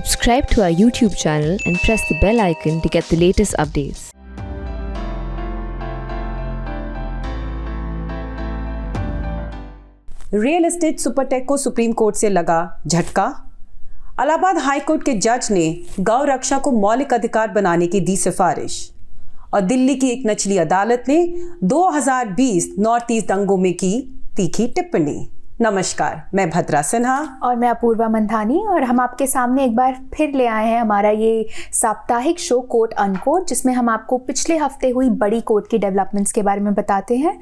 Subscribe to our YouTube channel and press the bell icon to get the latest updates. Real estate Supertech को supreme court से लगा झटका। Allahabad high court के जज ने गौ रक्षा को मौलिक अधिकार बनाने की दी सिफारिश। और दिल्ली की एक निचली अदालत ने 2020 नॉर्थ ईस्ट दंगों में की तीखी टिप्पणी। नमस्कार, मैं भद्रा सिन्हा और मैं अपूर्वा मंधानी, और हम आपके सामने एक बार फिर ले आए हैं हमारा ये साप्ताहिक शो कोर्ट अनकोर्ट, जिसमें हम आपको पिछले हफ्ते हुई बड़ी कोर्ट की डेवलपमेंट्स के बारे में बताते हैं।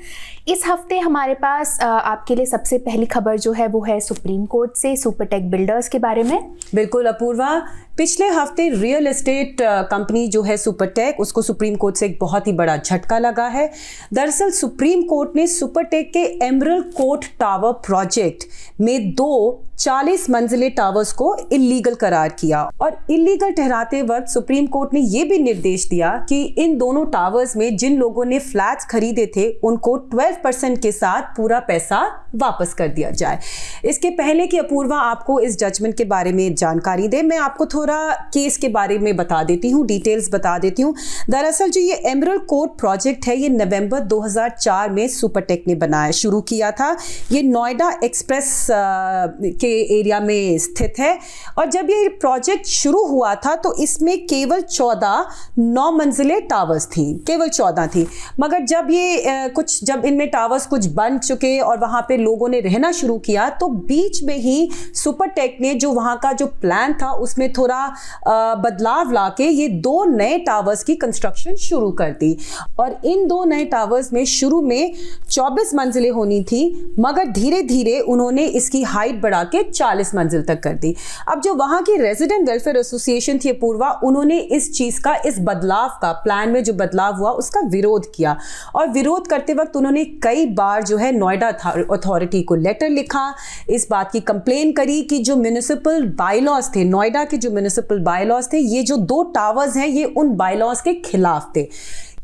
इस हफ्ते हमारे पास आपके लिए सबसे पहली खबर जो है वो है सुप्रीम कोर्ट से सुपरटेक बिल्डर्स के बारे में। बिल्कुल अपूर्वा, पिछले हफ्ते रियल एस्टेट कंपनी जो है सुपरटेक, उसको सुप्रीम कोर्ट से एक बहुत ही बड़ा झटका लगा है। दरअसल सुप्रीम कोर्ट ने सुपरटेक के एमरल्ड कोर्ट टावर प्रोजेक्ट में 2 40 मंजिले टावर्स को इलीगल करार किया, और इलीगल ठहराते वक्त सुप्रीम कोर्ट ने यह भी निर्देश दिया कि इन दोनों टावर्स में जिन लोगों ने फ्लैट्स खरीदे थे उनको 12% के साथ पूरा पैसा वापस कर दिया जाए। इसके पहले कि अपूर्वा आपको इस जजमेंट के बारे में जानकारी दे, मैं आपको थोड़ा केस के बारे में बता देती हूँ, डिटेल्स बता देती हूँ। दरअसल जो ये एमरल्ड कोर्ट प्रोजेक्ट है, ये नवंबर 2004 में सुपरटेक ने बनाया शुरू किया था। ये नोएडा एक्सप्रेस के एरिया में स्थित है, और जब ये प्रोजेक्ट शुरू हुआ था तो इसमें केवल 14 9 मंजिले टावर्स थी, केवल 14 थी। मगर जब ये जब इनमें टावर्स कुछ बन चुके और वहां पे लोगों ने रहना शुरू किया, तो बीच में ही सुपरटेक ने जो वहां का जो प्लान था उसमें थोड़ा बदलाव लाके ये 2 नए टावर्स की कंस्ट्रक्शन शुरू कर दी। और इन 2 नए टावर्स में शुरू में 24 मंजिलें होनी थी, मगर धीरे धीरे उन्होंने इसकी हाइट बढ़ा के 40 मंजिल तक कर दी। अब जो वहां की रेजिडेंट वेलफेयर एसोसिएशन थी पूर्वा, उन्होंने इस चीज का, इस बदलाव का, प्लान में जो बदलाव हुआ उसका विरोध किया। और विरोध करते वक्त उन्होंने कई बार जो है नोएडा अथॉरिटी को लेटर लिखा, इस बात की कंप्लेन करी कि जो म्युनिसिपल बायलॉज थे, नोएडा के जो म्युनिसिपल बायलॉज थे, ये जो 2 टावर्स हैं ये उन बायलॉज के खिलाफ थे।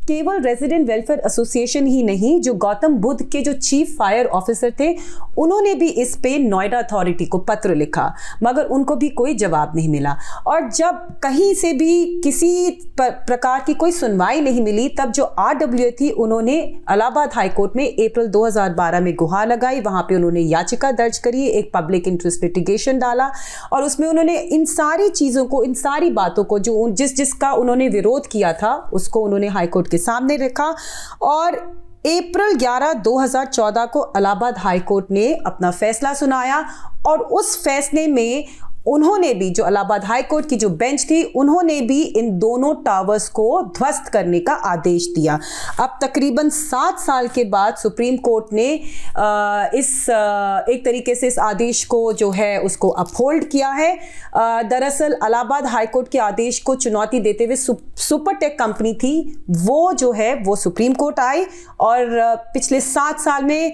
केवल रेजिडेंट वेलफेयर एसोसिएशन ही नहीं, जो गौतम बुद्ध के जो चीफ फायर ऑफिसर थे, उन्होंने भी इस पे नोएडा अथॉरिटी को पत्र लिखा, मगर उनको भी कोई जवाब नहीं मिला। और जब कहीं से भी किसी प्रकार की कोई सुनवाई नहीं मिली, तब जो RWA थी, उन्होंने इलाहाबाद हाई कोर्ट में अप्रैल 2012 में गुहार लगाई। वहां पे उन्होंने याचिका दर्ज करी, एक पब्लिक इंटरेस्ट लिटिगेशन डाला, और उसमें उन्होंने इन सारी चीजों को, इन सारी बातों को, जो जिसका उन्होंने विरोध किया था, उसको उन्होंने हाई कोर्ट के सामने रखा। और अप्रैल 11, 2014 को इलाहाबाद हाई कोर्ट ने अपना फैसला सुनाया, और उस फैसले में उन्होंने भी, जो इलाहाबाद हाई कोर्ट की जो बेंच थी, उन्होंने भी इन दोनों टावर्स को ध्वस्त करने का आदेश दिया। अब तकरीबन 7 साल के बाद सुप्रीम कोर्ट ने एक तरीके से इस आदेश को जो है उसको अपहोल्ड किया है। दरअसल इलाहाबाद हाई कोर्ट के आदेश को चुनौती देते हुए सुपरटेक कंपनी थी, वो जो है वो सुप्रीम कोर्ट आई, और पिछले 7 साल में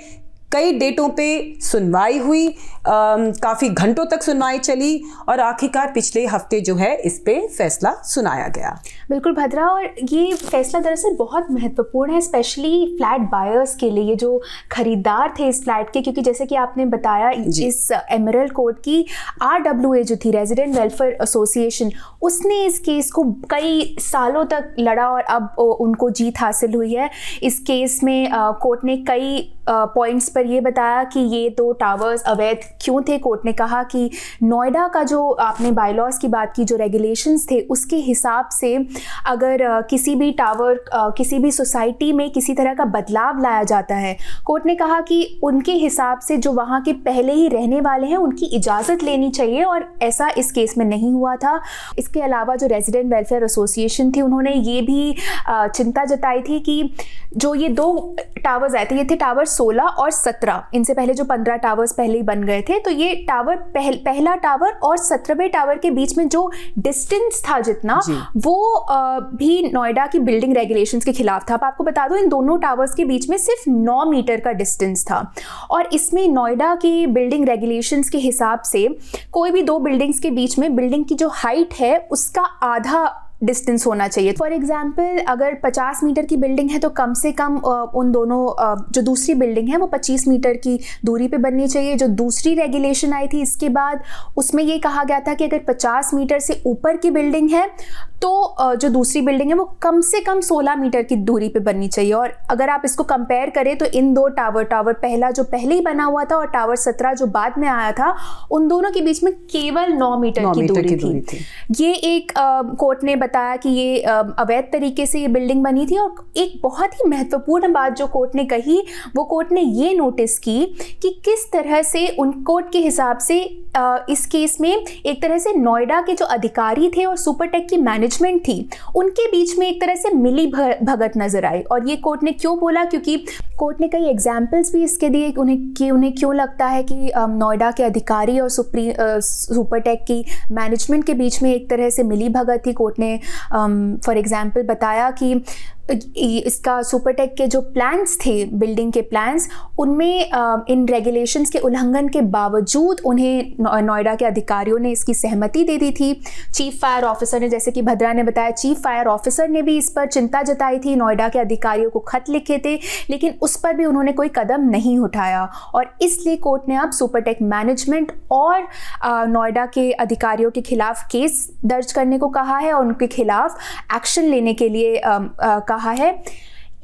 कई डेटों पे सुनवाई हुई, काफ़ी घंटों तक सुनवाई चली, और आखिरकार पिछले हफ्ते जो है इस पे फैसला सुनाया गया। बिल्कुल भद्रा, और ये फैसला दरअसल बहुत महत्वपूर्ण है, स्पेशली फ्लैट बायर्स के लिए, ये जो खरीदार थे इस फ्लैट के, क्योंकि जैसे कि आपने बताया, इस एमरल्ड कोर्ट की RWA जो थी, रेजिडेंट वेलफेयर एसोसिएशन, उसने इस केस को कई सालों तक लड़ा, और अब उनको जीत हासिल हुई है। इस केस में कोर्ट ने कई पॉइंट्स पर ये बताया कि ये 2 टावर्स अवैध क्यों थे। कोर्ट ने कहा कि नोएडा का, जो आपने बायलॉज की बात की, जो रेगुलेशंस थे, उसके हिसाब से अगर किसी भी टावर, किसी भी सोसाइटी में किसी तरह का बदलाव लाया जाता है, कोर्ट ने कहा कि उनके हिसाब से जो वहाँ के पहले ही रहने वाले हैं उनकी इजाज़त लेनी चाहिए, और ऐसा इस केस में नहीं हुआ था। इसके अलावा जो रेजिडेंट वेलफेयर एसोसिएशन थी, उन्होंने ये भी चिंता जताई थी कि जो ये 2 टावर्स आए थे, ये थे टावर 16 और 17, इनसे पहले जो 15 टावर्स पहले ही बन गए थे, तो ये टावर पहला टावर और 17वें टावर के बीच में जो डिस्टेंस था जितना, वो भी नोएडा की बिल्डिंग रेगुलेशंस के खिलाफ था। अब आपको बता दो, इन दोनों टावर्स के बीच में सिर्फ 9 मीटर का डिस्टेंस था, और इसमें नोएडा की बिल्डिंग रेगुलेशंस के हिसाब से कोई भी 2 बिल्डिंग्स के बीच में बिल्डिंग की जो हाइट है उसका आधा डिस्टेंस होना चाहिए। फॉर एग्जांपल अगर 50 मीटर की बिल्डिंग है तो कम से कम उन दोनों जो दूसरी बिल्डिंग है वो 25 मीटर की दूरी पे बननी चाहिए। जो दूसरी रेगुलेशन आई थी इसके बाद उसमें ये कहा गया था कि अगर 50 मीटर से ऊपर की बिल्डिंग है तो जो दूसरी बिल्डिंग है वो कम से कम 16 मीटर की दूरी पे बननी चाहिए। और अगर आप इसको कंपेयर करें तो इन दो टावर पहला जो पहले ही बना हुआ था और टावर 17 जो बाद में आया था, उन दोनों के बीच में केवल 9 मीटर की दूरी थी। ये एक कोर्ट ने बताया कि ये अवैध तरीके से ये बिल्डिंग बनी थी। और एक बहुत ही महत्वपूर्ण बात जो कोर्ट ने कही, वो कोर्ट ने ये नोटिस की कि किस तरह से उन कोर्ट के हिसाब से इस केस में एक तरह से नोएडा के जो अधिकारी थे और सुपरटेक की मैनेजमेंट थी उनके बीच में एक तरह से मिली भगत नजर आई। और ये कोर्ट ने क्यों बोला, क्योंकि कोर्ट ने कई एग्जाम्पल्स भी इसके दिए कि उन्हें क्यों लगता है कि नोएडा के अधिकारी और सुपरटेक की मैनेजमेंट के बीच में एक तरह से मिली भगत थी। कोर्ट ने फॉर एग्जाम्पल बताया कि इसका सुपरटेक के जो प्लान्स थे, बिल्डिंग के प्लान्स, उनमें इन रेगुलेशंस के उल्लंघन के बावजूद उन्हें नोएडा के अधिकारियों ने इसकी सहमति दे दी थी। चीफ फायर ऑफिसर ने, जैसे कि भद्रा ने बताया, चीफ फायर ऑफिसर ने भी इस पर चिंता जताई थी, नोएडा के अधिकारियों को खत लिखे थे, लेकिन उस पर भी उन्होंने कोई कदम नहीं उठाया। और इसलिए कोर्ट ने अब सुपरटेक मैनेजमेंट और नोएडा के अधिकारियों के खिलाफ केस दर्ज करने को कहा है और उनके खिलाफ एक्शन लेने के लिए कहा है।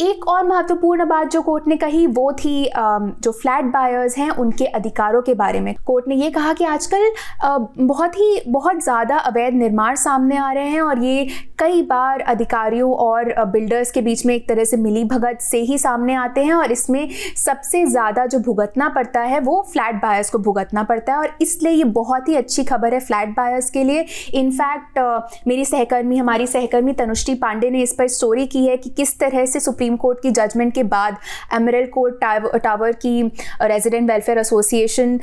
एक और महत्वपूर्ण बात जो कोर्ट ने कही वो थी जो फ्लैट बायर्स हैं उनके अधिकारों के बारे में। कोर्ट ने ये कहा कि आजकल बहुत ज़्यादा अवैध निर्माण सामने आ रहे हैं और ये कई बार अधिकारियों और बिल्डर्स के बीच में एक तरह से मिली भगत से ही सामने आते हैं और इसमें सबसे ज़्यादा जो भुगतना पड़ता है वो फ्लैट बायर्स को भुगतना पड़ता है। और इसलिए ये बहुत ही अच्छी खबर है फ्लैट बायर्स के लिए। इनफैक्ट हमारी सहकर्मी तनुश्री पांडे ने इस पर स्टोरी की है कि किस तरह से सुप्रीम कोर्ट की जजमेंट के बाद एमरल्ड कोर्ट टावर की रेजिडेंट वेलफेयर एसोसिएशन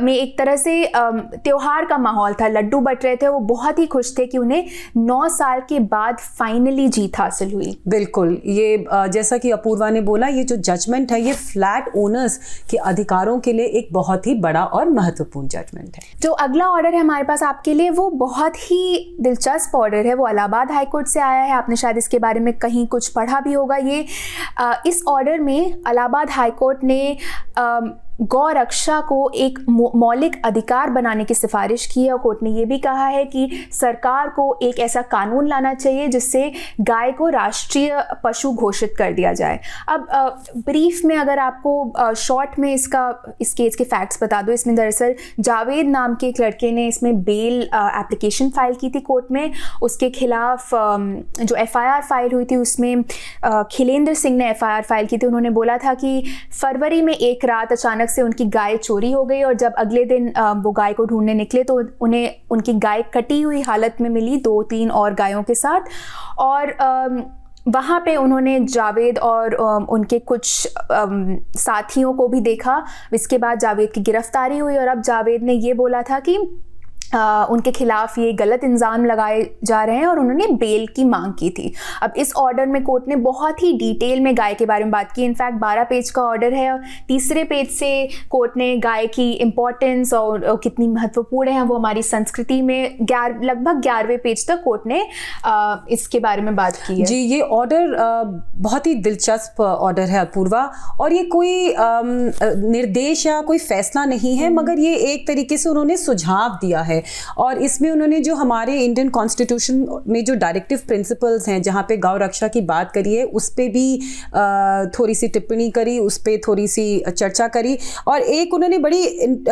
में एक तरह से त्योहार का माहौल था, लड्डू बट रहे थे। वो बहुत ही खुश थे कि उन्हें 9 साल के बाद फाइनली जीत हासिल हुई। बिल्कुल, ये जैसा कि अपूर्वा ने बोला, ये जो जजमेंट है ये फ्लैट ओनर्स के अधिकारों के लिए एक बहुत ही बड़ा और महत्वपूर्ण जजमेंट है। जो अगला ऑर्डर है हमारे पास आपके लिए वो बहुत ही दिलचस्प ऑर्डर है। वो इलाहाबाद हाईकोर्ट से आया है, आपने शायद इसके बारे में कहीं कुछ पढ़ा भी होगा। ये इस ऑर्डर में इलाहाबाद हाईकोर्ट ने गौ रक्षा को एक मौलिक अधिकार बनाने की सिफारिश की है और कोर्ट ने ये भी कहा है कि सरकार को एक ऐसा कानून लाना चाहिए जिससे गाय को राष्ट्रीय पशु घोषित कर दिया जाए। अब ब्रीफ में अगर आपको शॉर्ट में इस केस के फैक्ट्स बता दो, इसमें दरअसल जावेद नाम के एक लड़के ने इसमें बेल एप्लीकेशन फाइल की थी कोर्ट में। उसके खिलाफ जो FIR फाइल हुई थी उसमें खिलेंद्र सिंह ने FIR फाइल की थी। उन्होंने बोला था कि फरवरी में एक रात अचानक से उनकी गाय चोरी हो गई और जब अगले दिन वो गाय को ढूंढने निकले तो उन्हें उनकी गाय कटी हुई हालत में मिली 2-3 और गायों के साथ। और वहाँ पे उन्होंने जावेद और उनके कुछ साथियों को भी देखा। इसके बाद जावेद की गिरफ्तारी हुई और अब जावेद ने ये बोला था कि उनके खिलाफ ये गलत इल्ज़ाम लगाए जा रहे हैं और उन्होंने बेल की मांग की थी। अब इस ऑर्डर में कोर्ट ने बहुत ही डिटेल में गाय के बारे में बात की। इनफैक्ट 12 पेज का ऑर्डर है और तीसरे पेज से कोर्ट ने गाय की इम्पोर्टेंस और कितनी महत्वपूर्ण है वो हमारी संस्कृति में लगभग 11वें पेज तक कोर्ट ने इसके बारे में बात की है। जी, ये ऑर्डर बहुत ही दिलचस्प ऑर्डर है अपूर्वा, और ये कोई निर्देश या कोई फैसला नहीं है, मगर ये एक तरीके से उन्होंने सुझाव दिया है। और इसमें उन्होंने जो हमारे इंडियन कॉन्स्टिट्यूशन में जो डायरेक्टिव प्रिंसिपल्स हैं, जहाँ पे गौ रक्षा की बात करी है, उस पे भी थोड़ी सी टिप्पणी करी, उस पे थोड़ी सी चर्चा करी। और एक उन्होंने बड़ी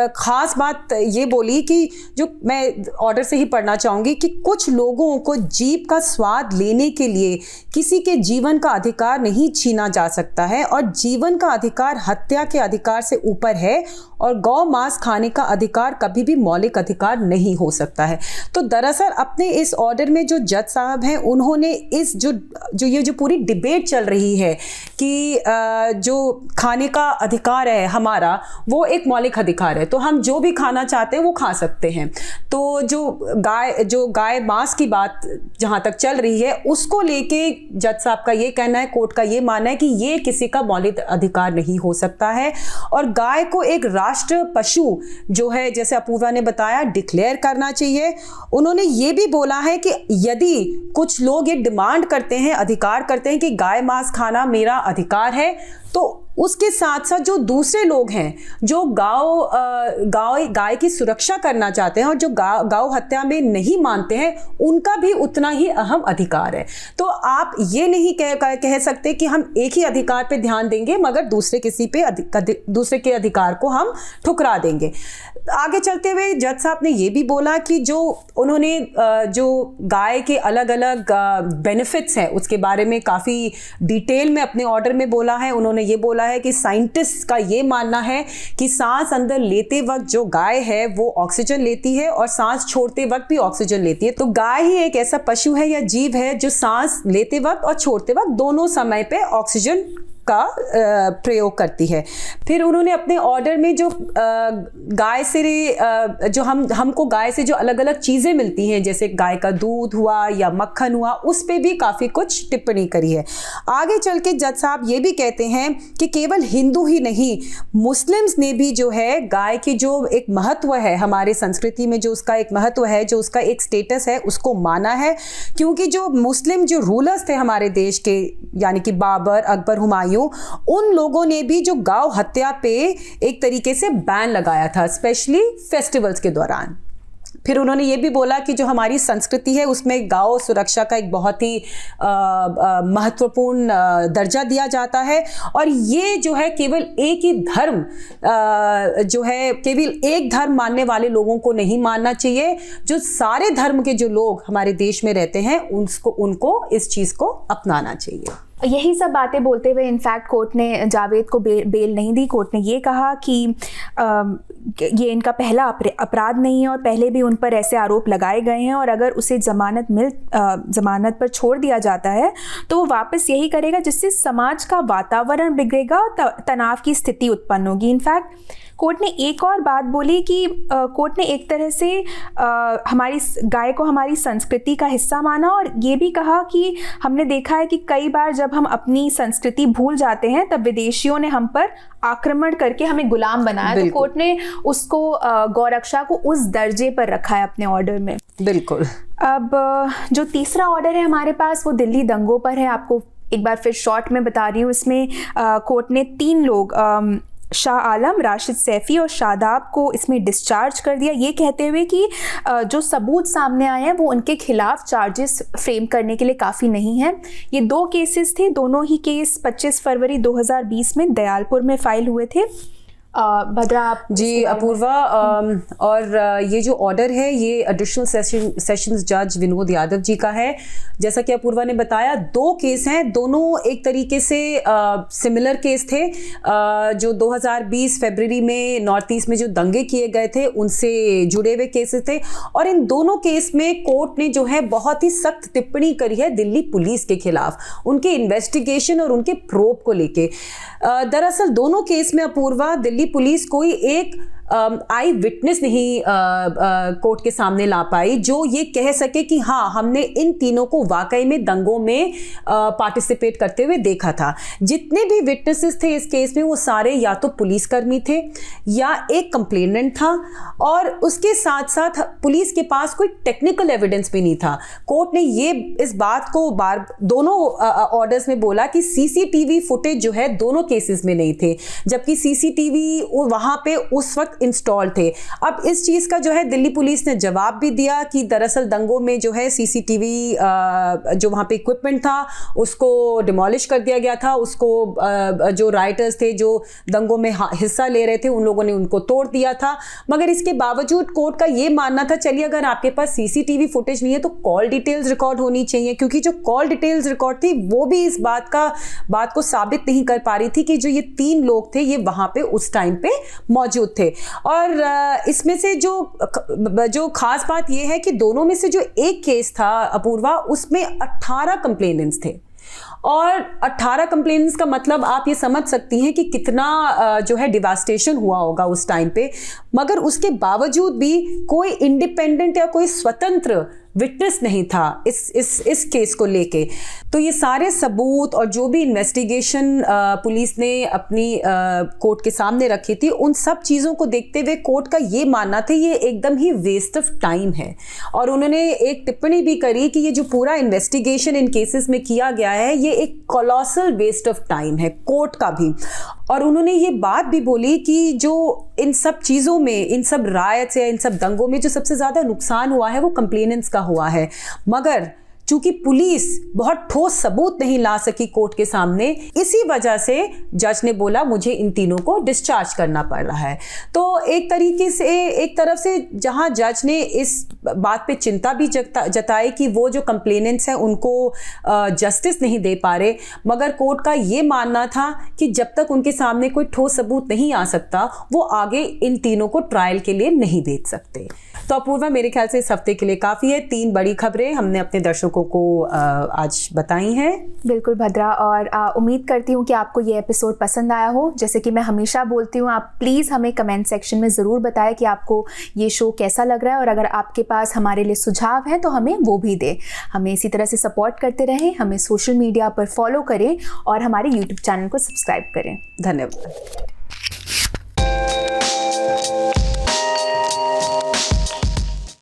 ख़ास बात ये बोली कि जो मैं ऑर्डर से ही पढ़ना चाहूँगी कि कुछ लोगों को जीभ का स्वाद लेने के लिए किसी के जीवन का अधिकार नहीं छीना जा सकता है और जीवन का अधिकार हत्या के अधिकार से ऊपर है और गौ मांस खाने का अधिकार कभी भी मौलिक अधिकार नहीं हो सकता है। तो दरअसल अपने इस ऑर्डर में जो जज साहब हैं उन्होंने इस जो पूरी डिबेट चल रही है कि जो खाने का अधिकार है हमारा वो एक मौलिक अधिकार है, तो हम जो भी खाना चाहते हैं वो खा सकते हैं। तो जो गाय मांस की बात जहाँ तक चल रही है उसको लेके जज साहब का ये कहना है, कोर्ट का ये मानना है कि ये किसी का मौलिक अधिकार नहीं हो सकता है और गाय को एक राष्ट्र पशु जो है, जैसे अपूर्वा ने बताया, डिक्लेयर क्लियर करना चाहिए। उन्होंने ये भी बोला है कि यदि कुछ लोग ये डिमांड करते हैं, अधिकार करते हैं कि गाय मांस खाना मेरा अधिकार है, तो उसके साथ साथ जो दूसरे लोग हैं जो गाय की सुरक्षा करना चाहते हैं और जो गौ हत्या में नहीं मानते हैं, उनका भी उतना ही अहम अधिकार है। तो आप ये नहीं कह सकते कि हम एक ही अधिकार पे ध्यान देंगे मगर दूसरे के अधिकार को हम ठुकरा देंगे। आगे चलते हुए जज साहब ने ये भी बोला कि उन्होंने जो गाय के अलग अलग बेनिफिट्स हैं उसके बारे में काफ़ी डिटेल में अपने ऑर्डर में बोला है। उन्होंने ये बोला है कि साइंटिस्ट का ये मानना है कि सांस अंदर लेते वक्त जो गाय है वो ऑक्सीजन लेती है और सांस छोड़ते वक्त भी ऑक्सीजन लेती है। तो गाय ही एक ऐसा पशु है या जीव है जो सांस लेते वक्त और छोड़ते वक्त दोनों समय पे ऑक्सीजन का प्रयोग करती है। फिर उन्होंने अपने ऑर्डर में जो गाय से जो हमको गाय से जो अलग अलग चीज़ें मिलती हैं, जैसे गाय का दूध हुआ या मक्खन हुआ, उस पे भी काफ़ी कुछ टिप्पणी करी है। आगे चल के जज साहब ये भी कहते हैं कि केवल हिंदू ही नहीं, मुस्लिम्स ने भी जो है गाय की जो एक महत्व है हमारे संस्कृति में, जो उसका एक महत्व है, जो उसका एक स्टेटस है, उसको माना है। क्योंकि जो मुस्लिम जो रूलर्स थे हमारे देश के, यानी कि बाबर, अकबर, हुमायूं, उन लोगों ने भी जो गौ हत्या पे एक तरीके से बैन लगाया था, स्पेशली फेस्टिवल्स के दौरान। फिर उन्होंने ये भी बोला कि जो हमारी संस्कृति है उसमें गौ सुरक्षा का एक बहुत ही महत्वपूर्ण दर्जा दिया जाता है और ये जो है केवल एक ही धर्म जो है केवल एक धर्म मानने वाले लोगों को नहीं मानना चाहिए। जो सारे धर्म के जो लोग हमारे देश में रहते हैं उनको इस चीज़ को अपनाना चाहिए। यही सब बातें बोलते हुए इनफैक्ट कोर्ट ने जावेद को बेल नहीं दी। कोर्ट ने ये कहा कि ये इनका पहला अपराध नहीं है और पहले भी उन पर ऐसे आरोप लगाए गए हैं और अगर उसे जमानत पर छोड़ दिया जाता है तो वो वापस यही करेगा जिससे समाज का वातावरण बिगड़ेगा और तनाव की स्थिति उत्पन्न होगी। इनफैक्ट कोर्ट ने एक और बात बोली कि कोर्ट ने एक तरह से हमारी गाय को हमारी संस्कृति का हिस्सा माना और ये भी कहा कि हमने देखा है कि कई बार जब हम अपनी संस्कृति भूल जाते हैं तब विदेशियों ने हम पर आक्रमण करके हमें गुलाम बनाया। तो कोर्ट ने उसको गौरक्षा को उस दर्जे पर रखा है अपने ऑर्डर में। बिल्कुल। अब जो तीसरा ऑर्डर है हमारे पास वो दिल्ली दंगों पर है। आपको एक बार फिर शॉर्ट में बता रही हूँ। इसमें कोर्ट ने 3 लोग शाह आलम, राशिद सैफी और शादाब को इसमें डिस्चार्ज कर दिया, ये कहते हुए कि जो सबूत सामने आए हैं वो उनके खिलाफ चार्जेस फ्रेम करने के लिए काफ़ी नहीं है। ये 2 केसेस थे, दोनों ही केस 25 फरवरी 2020 में दयालपुर में फाइल हुए थे। भद्रा आप जी अपूर्वा, और ये जो ऑर्डर है ये एडिशनल सेशंस जज विनोद यादव जी का है। जैसा कि अपूर्वा ने बताया 2 केस हैं, दोनों एक तरीके से सिमिलर केस थे। जो 2020 फरवरी में नॉर्थ ईस्ट में जो दंगे किए गए थे उनसे जुड़े हुए केसेस थे और इन दोनों केस में कोर्ट ने जो है बहुत ही सख्त टिप्पणी करी है दिल्ली पुलिस के खिलाफ, उनके इन्वेस्टिगेशन और उनके प्रोब को लेके। दरअसल दोनों केस में अपूर्वा दिल्ली पुलिस कोई एक आई विटनेस नहीं कोर्ट के सामने ला पाई जो ये कह सके कि हाँ हमने इन तीनों को वाकई में दंगों में पार्टिसिपेट करते हुए देखा था। जितने भी विटनेसेस थे इस केस में वो सारे या तो पुलिसकर्मी थे या एक कंप्लेनेंट था और उसके साथ साथ पुलिस के पास कोई टेक्निकल एविडेंस भी नहीं था। कोर्ट ने ये इस बात को दोनों ऑर्डर्स में बोला कि सीसीटीवी फुटेज जो है दोनों केसेस में नहीं थे, जबकि सीसीटीवी वहां पे उस वक्त इंस्टॉल थे। अब इस चीज का जो है दिल्ली पुलिस ने जवाब भी दिया कि दरअसल दंगों में जो है सीसीटीवी जो वहां पे इक्विपमेंट था उसको डिमोलिश कर दिया गया था, उसको जो राइटर्स थे जो दंगों में हिस्सा ले रहे थे उन लोगों ने उनको तोड़ दिया था। मगर इसके बावजूद कोर्ट का ये मानना था चलिए अगर आपके पास सीसीटीवी फुटेज नहीं है तो कॉल डिटेल्स रिकॉर्ड होनी चाहिए, क्योंकि जो कॉल डिटेल्स रिकॉर्ड थी वो भी इस बात को साबित नहीं कर पा रही थी कि जो ये 3 लोग थे ये वहां पे उस टाइम पे मौजूद थे। और इसमें से जो खास बात यह है कि दोनों में से जो एक केस था अपूर्वा उसमें 18 कंप्लेनेंट्स थे और 18 कंप्लेनेंट्स का मतलब आप ये समझ सकती हैं कि कितना जो है डिवास्टेशन हुआ होगा उस टाइम पे। मगर उसके बावजूद भी कोई इंडिपेंडेंट या कोई स्वतंत्र विटनेस नहीं था इस केस को लेके। तो ये सारे सबूत और जो भी इन्वेस्टिगेशन पुलिस ने अपनी कोर्ट के सामने रखी थी, उन सब चीज़ों को देखते हुए कोर्ट का ये मानना था ये एकदम ही वेस्ट ऑफ टाइम है। और उन्होंने एक टिप्पणी भी करी कि ये जो पूरा इन्वेस्टिगेशन इन केसेस में किया गया है ये एक कॉलोसल वेस्ट ऑफ टाइम है कोर्ट का भी। और उन्होंने ये बात भी बोली कि जो इन सब चीज़ों में, इन सब रायट्स या इन सब दंगों में जो सबसे ज़्यादा नुकसान हुआ है वो कंप्लेनेंट्स का हुआ है। मगर चूंकि पुलिस बहुत ठोस सबूत नहीं ला सकी कोर्ट के सामने, इसी वजह से जज ने बोला मुझे इन तीनों को डिस्चार्ज करना पड़ रहा है। तो एक तरीके से, एक तरफ से जहां जज ने इस बात पे चिंता भी जताई कि वो जो कंप्लेनेंट्स हैं उनको जस्टिस नहीं दे पा रहे, मगर कोर्ट का ये मानना था कि जब तक उनके सामने कोई ठोस सबूत नहीं आ सकता वो आगे इन तीनों को ट्रायल के लिए नहीं भेज सकते। तो अपूर्वा, मेरे ख्याल से इस हफ्ते के लिए काफ़ी है। 3 बड़ी खबरें हमने अपने दर्शकों को आज बताई हैं। बिल्कुल भद्रा, और उम्मीद करती हूँ कि आपको ये एपिसोड पसंद आया हो। जैसे कि मैं हमेशा बोलती हूँ, आप प्लीज़ हमें कमेंट सेक्शन में ज़रूर बताएं कि आपको ये शो कैसा लग रहा है, और अगर आपके पास हमारे लिए सुझाव हैं तो हमें वो भी दें। हमें इसी तरह से सपोर्ट करते रहें, हमें सोशल मीडिया पर फॉलो करें और हमारे यूट्यूब चैनल को सब्सक्राइब करें। धन्यवाद।